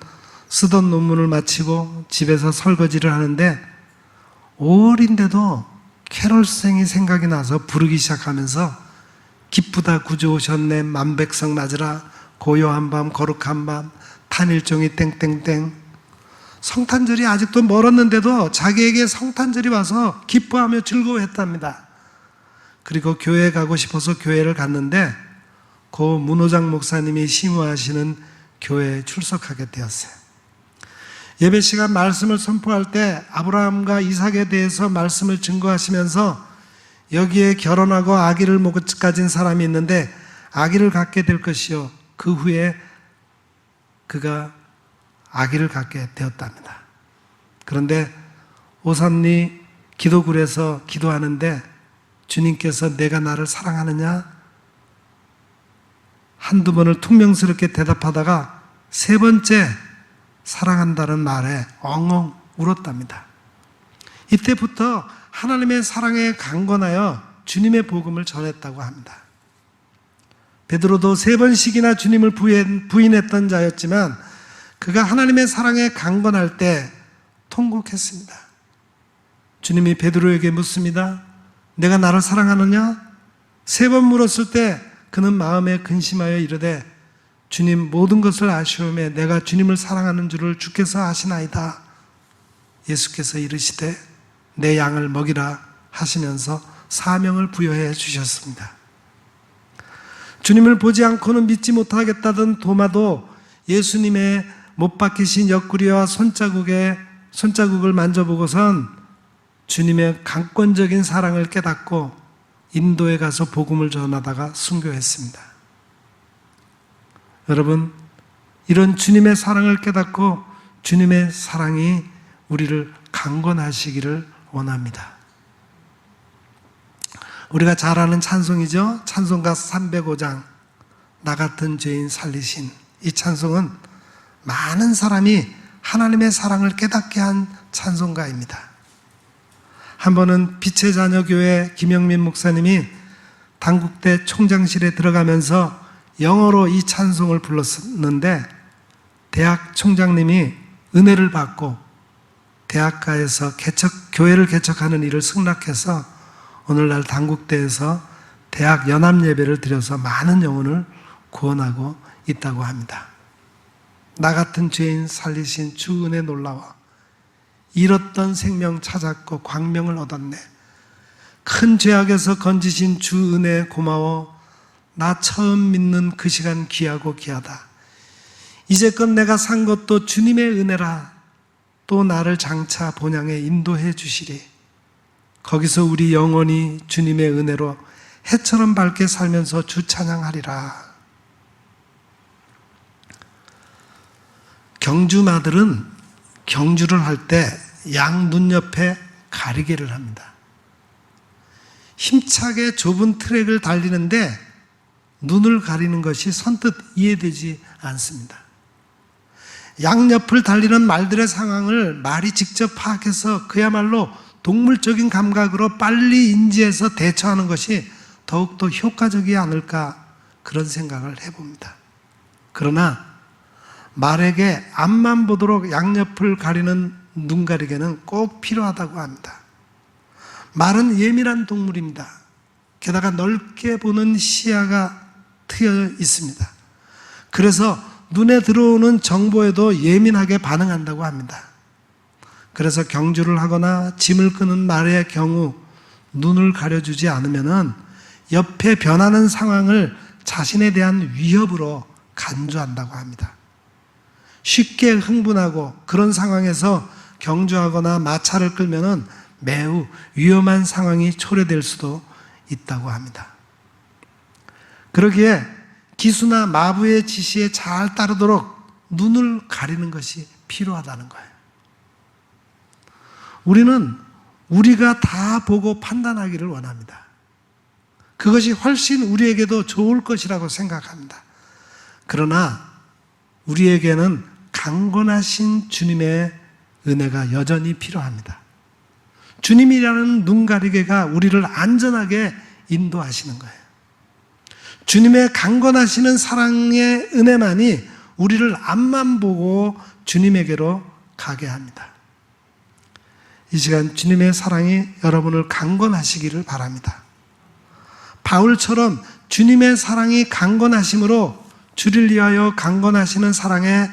쓰던 논문을 마치고 집에서 설거지를 하는데 5월인데도 캐롤생이 생각이 나서 부르기 시작하면서 기쁘다 구주 오셨네, 만백성 맞으라, 고요한 밤 거룩한 밤, 탄일종이 땡땡땡. 성탄절이 아직도 멀었는데도 자기에게 성탄절이 와서 기뻐하며 즐거워했답니다. 그리고 교회에 가고 싶어서 교회를 갔는데 고 문호장 목사님이 심우하시는 교회에 출석하게 되었어요. 예배 시간 말씀을 선포할 때 아브라함과 이삭에 대해서 말씀을 증거하시면서 여기에 결혼하고 아기를 못 가진 사람이 있는데 아기를 갖게 될 것이요, 그 후에 그가 아기를 갖게 되었답니다. 그런데 오삼리 기도굴에서 기도하는데 주님께서 내가 나를 사랑하느냐? 한두 번을 퉁명스럽게 대답하다가 세 번째 사랑한다는 말에 엉엉 울었답니다. 이때부터 하나님의 사랑에 강건하여 주님의 복음을 전했다고 합니다. 베드로도 3번씩이나 주님을 부인했던 자였지만 그가 하나님의 사랑에 강건할 때 통곡했습니다. 주님이 베드로에게 묻습니다. 내가 나를 사랑하느냐? 3번 물었을 때 그는 마음에 근심하여 이르되 주님, 모든 것을 아시오매 내가 주님을 사랑하는 줄을 주께서 아시나이다. 예수께서 이르시되 내 양을 먹이라 하시면서 사명을 부여해 주셨습니다. 주님을 보지 않고는 믿지 못하겠다던 도마도 예수님의 못 박히신 옆구리와 손자국을 만져보고선 주님의 강권적인 사랑을 깨닫고 인도에 가서 복음을 전하다가 순교했습니다. 여러분, 이런 주님의 사랑을 깨닫고 주님의 사랑이 우리를 강건하시기를 원합니다. 우리가 잘 아는 찬송이죠. 찬송가 305장 나 같은 죄인 살리신. 이 찬송은 많은 사람이 하나님의 사랑을 깨닫게 한 찬송가입니다. 한 번은 빛의 자녀 교회 김영민 목사님이 단국대 총장실에 들어가면서 영어로 이 찬송을 불렀는데 대학 총장님이 은혜를 받고 대학가에서 교회를 개척하는 일을 승낙해서 오늘날 단국대에서 대학 연합 예배를 드려서 많은 영혼을 구원하고 있다고 합니다. 나 같은 죄인 살리신 주 은혜 놀라워 잃었던 생명 찾았고 광명을 얻었네. 큰 죄악에서 건지신 주 은혜 고마워. 나 처음 믿는 그 시간 귀하고 귀하다. 이제껏 내가 산 것도 주님의 은혜라. 또 나를 장차 본향에 인도해 주시리. 거기서 우리 영원히 주님의 은혜로 해처럼 밝게 살면서 주 찬양하리라. 경주마들은 경주를 할 때 양 눈 옆에 가리개를 합니다. 힘차게 좁은 트랙을 달리는데 눈을 가리는 것이 선뜻 이해되지 않습니다. 양옆을 달리는 말들의 상황을 말이 직접 파악해서 그야말로 동물적인 감각으로 빨리 인지해서 대처하는 것이 더욱더 효과적이지 않을까, 그런 생각을 해봅니다. 그러나 말에게 앞만 보도록 양옆을 가리는 눈 가리개는 꼭 필요하다고 합니다. 말은 예민한 동물입니다. 게다가 넓게 보는 시야가 트여 있습니다. 그래서 눈에 들어오는 정보에도 예민하게 반응한다고 합니다. 그래서 경주를 하거나 짐을 끄는 말의 경우 눈을 가려주지 않으면은 옆에 변하는 상황을 자신에 대한 위협으로 간주한다고 합니다. 쉽게 흥분하고 그런 상황에서 경주하거나 마차를 끌면은 매우 위험한 상황이 초래될 수도 있다고 합니다. 그러기에 기수나 마부의 지시에 잘 따르도록 눈을 가리는 것이 필요하다는 거예요. 우리는 우리가 다 보고 판단하기를 원합니다. 그것이 훨씬 우리에게도 좋을 것이라고 생각합니다. 그러나 우리에게는 강건하신 주님의 은혜가 여전히 필요합니다. 주님이라는 눈가리개가 우리를 안전하게 인도하시는 거예요. 주님의 강건하시는 사랑의 은혜만이 우리를 앞만 보고 주님에게로 가게 합니다. 이 시간 주님의 사랑이 여러분을 강건하시기를 바랍니다. 바울처럼 주님의 사랑이 강건하심으로 주를 위하여 강건하시는 사랑에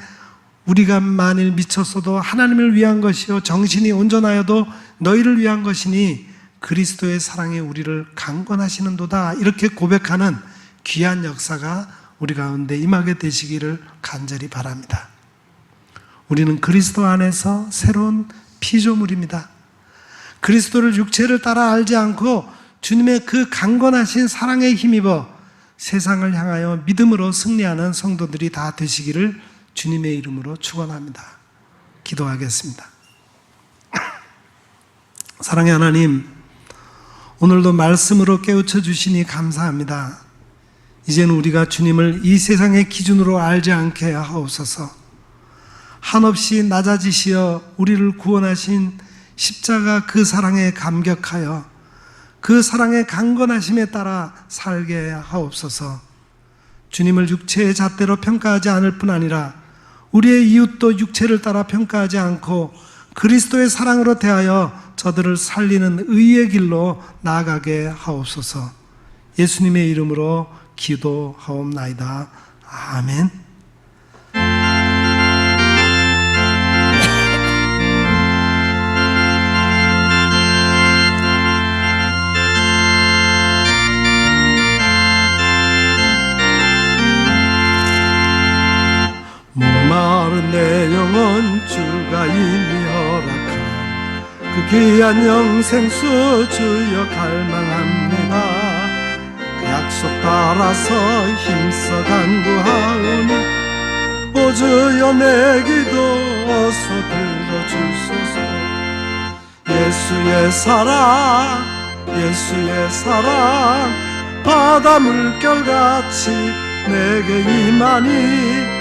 우리가 만일 미쳤어도 하나님을 위한 것이요 정신이 온전하여도 너희를 위한 것이니 그리스도의 사랑이 우리를 강건하시는도다, 이렇게 고백하는 귀한 역사가 우리 가운데 임하게 되시기를 간절히 바랍니다. 우리는 그리스도 안에서 새로운 피조물입니다. 그리스도를 육체를 따라 알지 않고 주님의 그 강건하신 사랑에 힘입어 세상을 향하여 믿음으로 승리하는 성도들이 다 되시기를 주님의 이름으로 축원합니다. 기도하겠습니다. 사랑의 하나님, 오늘도 말씀으로 깨우쳐 주시니 감사합니다. 이제는 우리가 주님을 이 세상의 기준으로 알지 않게 하옵소서. 한없이 낮아지시어 우리를 구원하신 십자가 그 사랑에 감격하여 그 사랑의 강건하심에 따라 살게 하옵소서. 주님을 육체의 잣대로 평가하지 않을 뿐 아니라 우리의 이웃도 육체를 따라 평가하지 않고 그리스도의 사랑으로 대하여 저들을 살리는 의의 길로 나아가게 하옵소서. 예수님의 이름으로 기도하옵나이다. 아멘. 목마른 내 영혼 주가 이미 허락한 그 귀한 영생수 주여 갈망합니다. 그 약속 따라서 힘써 간구하오니 오 주여 내 기도 어서 들어주소서. 예수의 사랑 예수의 사랑 바다 물결같이 내게 임하니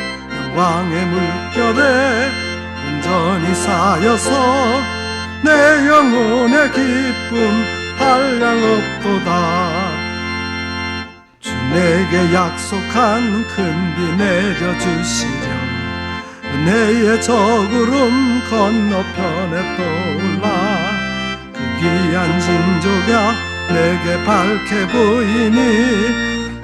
영광의 물결에 온전히 쌓여서 내 영혼의 기쁨 한량없도다. 주 내게 약속한 큰 비 내려주시려 은혜의 저구름 건너편에 떠올라 그 귀한 징조가 내게 밝게 보이니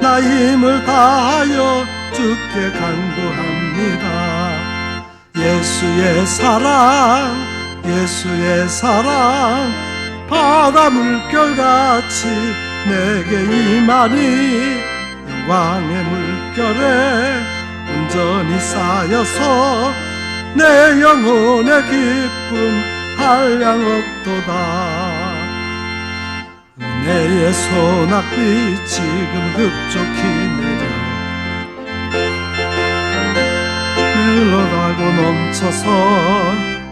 나 힘을 다하여 주께 간구합니다. 예수의 사랑 예수의 사랑 바다 물결같이 내게 임하니 영광의 물결에 온전히 쌓여서 내 영혼의 기쁨 한량없도다. 은혜의 소낙비 지금 흡족히 내려 흘러가고 넘쳐서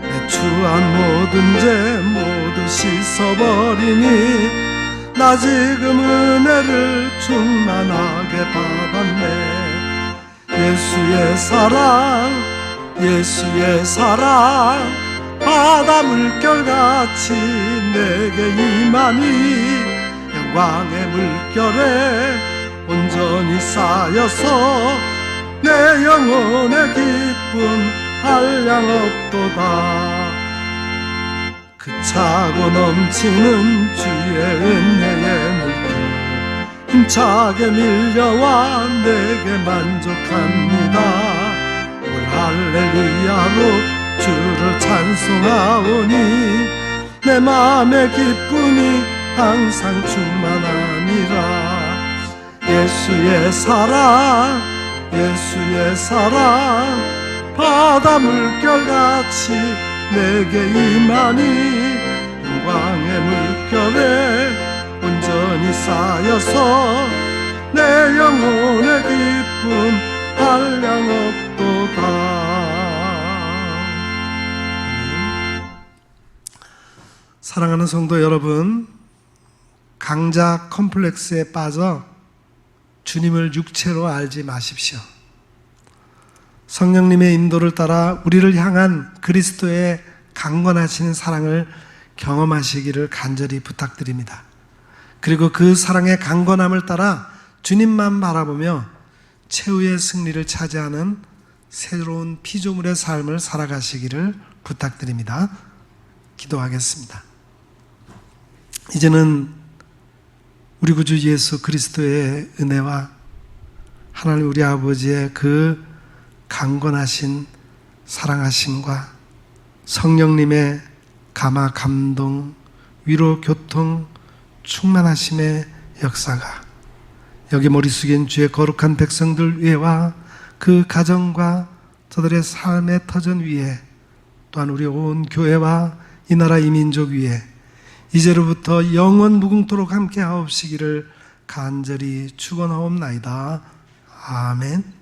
내 추한 모든 죄 모두 씻어버리니 나 지금 은혜를 충만하게 받았네. 예수의 사랑 예수의 사랑 바다 물결같이 내게 임하니 영광의 물결에 온전히 쌓여서 내 영혼의 기쁨 한량없도다. 그 차고 넘치는 주의 은혜의 물결 힘차게 밀려와 내게 만족합니다. 올 할렐루야로 주를 찬송하오니 내 맘의 기쁨이 항상 충만하니라. 예수의 사랑 예수의 사랑 바다 물결같이 내게 임하니 영광의 물결에 온전히 쌓여서 내 영혼의 기쁨 한량없도다. 사랑하는 성도 여러분, 강자 컴플렉스에 빠져 주님을 육체로 알지 마십시오. 성령님의 인도를 따라 우리를 향한 그리스도의 강건하신 사랑을 경험하시기를 간절히 부탁드립니다. 그리고 그 사랑의 강건함을 따라 주님만 바라보며 최후의 승리를 차지하는 새로운 피조물의 삶을 살아가시기를 부탁드립니다. 기도하겠습니다. 이제는 우리 구주 예수 그리스도의 은혜와 하나님 우리 아버지의 그 강건하신 사랑하심과 성령님의 감화 감동, 위로 교통, 충만하심의 역사가 여기 머리 숙인 주의 거룩한 백성들 위에와 그 가정과 저들의 삶의 터전 위에 또한 우리 온 교회와 이 나라 이 민족 위에 이제로부터 영원 무궁토록 함께 하옵시기를 간절히 축원하옵나이다. 아멘.